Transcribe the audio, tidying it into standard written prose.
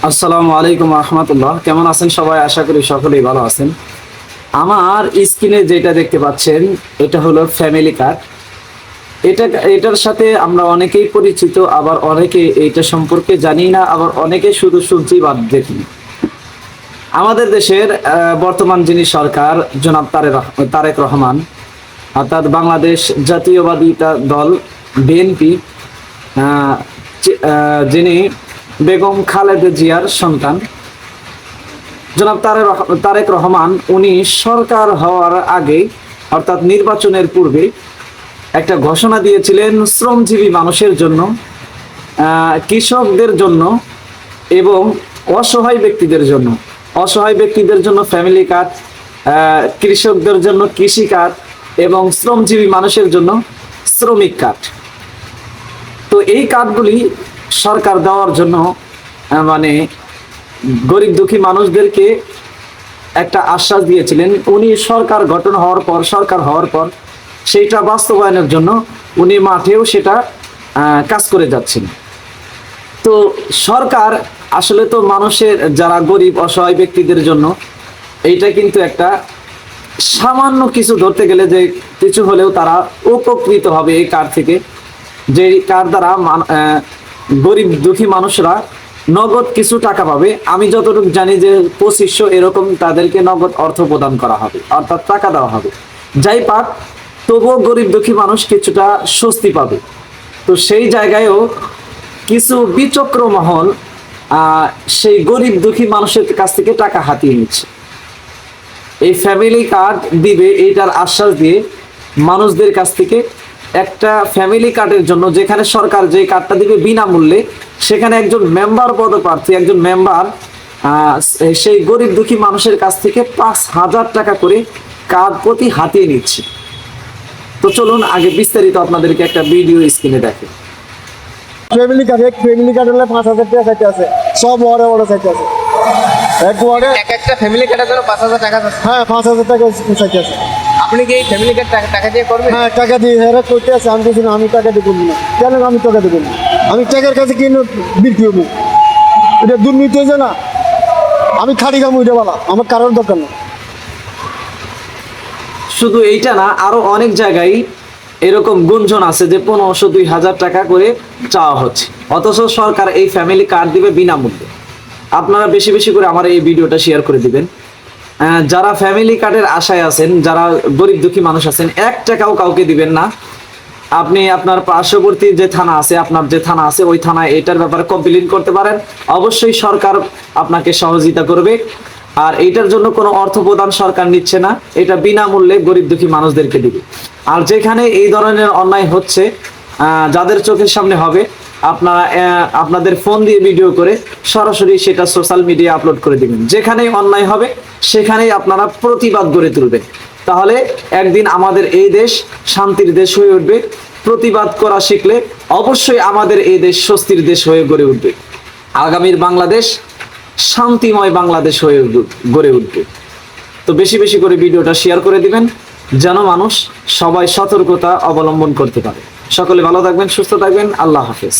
আসসালামু আলাইকুম রহমতুল্লাহ। কেমন আছেন সবাই? আশা করি সকলেই ভালো আছেন। আমার স্ক্রিনে যেটা দেখতে পাচ্ছেন এটা হলো ফ্যামিলি কার্ড। এটার সাথে আমরা অনেকেই পরিচিত, আবার অনেকে এটা সম্পর্কে জানি না, আবার অনেকে শুধু শুনছি বাদ দেখি। আমাদের দেশের বর্তমান যিনি সরকার জনাব তারেক রহমান, অর্থাৎ বাংলাদেশ জাতীয়বাদী দল বিএনপি, যিনি বেগম খালেদা জিয়ার সন্তান জনাব তারেক রহমান, উনি সরকার হওয়ার আগে অর্থাৎ নির্বাচনের পূর্বে একটা ঘোষণা দিয়েছিলেন শ্রমজীবী মানুষের জন্য, কৃষকদের জন্য এবং অসহায় ব্যক্তিদের জন্য ফ্যামিলি কার্ড, কৃষকদের জন্য কৃষি কার্ড এবং শ্রমজীবী মানুষের জন্য শ্রমিক কার্ড। তো এই কার্ডগুলি সরকার দেওয়ার জন্য মানে গরিব দুঃখী মানুষদেরকে একটা আশ্বাস দিয়েছিলেন। উনি সরকার হওয়ার পর সেইটা বাস্তবায়নের জন্য উনি মাঠেও সেটা কাজ করে যাচ্ছেন। তো সরকার আসলে তো মানুষের যারা গরিব অসহায় ব্যক্তিদের জন্য এইটা কিন্তু একটা সামান্য কিছু, ধরতে গেলে যে কিছু হলেও তারা উপকৃত হবে এই কার্ড থেকে, যে কার্ড দ্বারা গরিব দুঃখী মানুষরা নগদ কিছু টাকা পাবে। আমি যতটুকু জানি যে 2500 এরকম তাদেরকে নগদ অর্থ প্রদান করা হবে, অর্থাৎ টাকা দেওয়া হবে। যাই পাক, তবুও গরিব দুঃখী মানুষ কিছুটা স্বস্তি পাবে। তো সেই জায়গায়ও কিছু বিচক্র মহল সেই গরিব দুঃখী মানুষের কাছ থেকে টাকা হাতিয়ে নিচ্ছে। এই ফ্যামিলি কার্ড দিবে এইটার আশ্বাস দিয়ে মানুষদের কাছ থেকে একটা ফ্যামিলি কার্ডের জন্য, যেখানে সরকার যে কার্ডটা দিবে বিনামূল্যে, সেখানে একজন মেম্বার পদপ্রার্থী, একজন মেম্বার সেই গরিব দুঃখী মানুষের কাছ থেকে 5,000 টাকা করে কার্ড প্রতি হাতিয়ে নিচ্ছে। তো চলুন আগে বিস্তারিত আপনাদেরকে একটা ভিডিও স্ক্রিনে দেখে। ফ্যামিলি কার্ড হলে 5,000 টাকা চাইতে আছে, সব বড় চাইতে আছে। একটা ফ্যামিলি কার্ডের জন্য 5,000 টাকা আছে। হ্যাঁ, 5,000 টাকা চাইতে আছে। আপনি কি এই ফ্যামিলি কার্ড টাকা দিয়ে করবেন? হ্যাঁ, টাকা দিয়ে হেরা করতে আছে। আমি বলছি না, আমি টাকা দিয়ে করবো না। কেন আমি টাকা দেবো না? আমি টাকার কাছে কিনে বিক্রি হবো, এটা দুর্নীতি হয়েছে না? আমি খাড়ি খাবো, এটা বলা আমার কারোর দরকার না। শুধু এইটা না, আরো অনেক জায়গায় এরকম গুঞ্জন আছে যে 1500-2000 টাকা করে চাওয়া হচ্ছে, অথচ সরকার এই ফ্যামিলি কার্ড দিবে বিনামূল্যে। আপনারা বেশি বেশি করে আমার এই ভিডিওটা শেয়ার করে দিবেন। যারা ফ্যামিলি কার্ডের আশায় আছেন, যারা গরিব দুঃখী মানুষ আছেন, 1 টাকাও কাউকে দিবেন না। আপনি আপনার পার্শ্ববর্তী যে থানা আছে, আপনার যে থানা আছে ওই থানায় এটার ব্যাপারে কমপ্লেইন করতে পারেন। অবশ্যই সরকার আপনাকে সহযোগিতা করবে। আর এইটার জন্য কোনো অর্থ প্রদান সরকার নিচ্ছে না, এটা বিনামূল্যে গরিব দুঃখী মানুষদেরকে দিবে। আর যেখানে এই ধরনের অন্যায় হচ্ছে, যাদের চোখের সামনে হবে, আপনারা আপনাদের ফোন দিয়ে ভিডিও করে সরাসরি সেটা সোশ্যাল মিডিয়া আপলোড করে দিবেন। যেখানেই অন্যায় হবে সেখানেই আপনারা প্রতিবাদ গড়ে তুলবেন। তাহলে একদিন আমাদের এই দেশ শান্তির দেশ হয়ে উঠবে। প্রতিবাদ করা শিখলে অবশ্যই আমাদের এই দেশ স্বস্তির দেশ হয়ে গড়ে উঠবে। আগামীর বাংলাদেশ শান্তিময় বাংলাদেশ হয়ে গড়ে উঠবে। তো বেশি বেশি করে ভিডিওটা শেয়ার করে দিবেন, যেন মানুষ সবাই সতর্কতা অবলম্বন করতে পারে। সকলে ভালো থাকবেন, সুস্থ থাকবেন। আল্লাহ হাফেজ।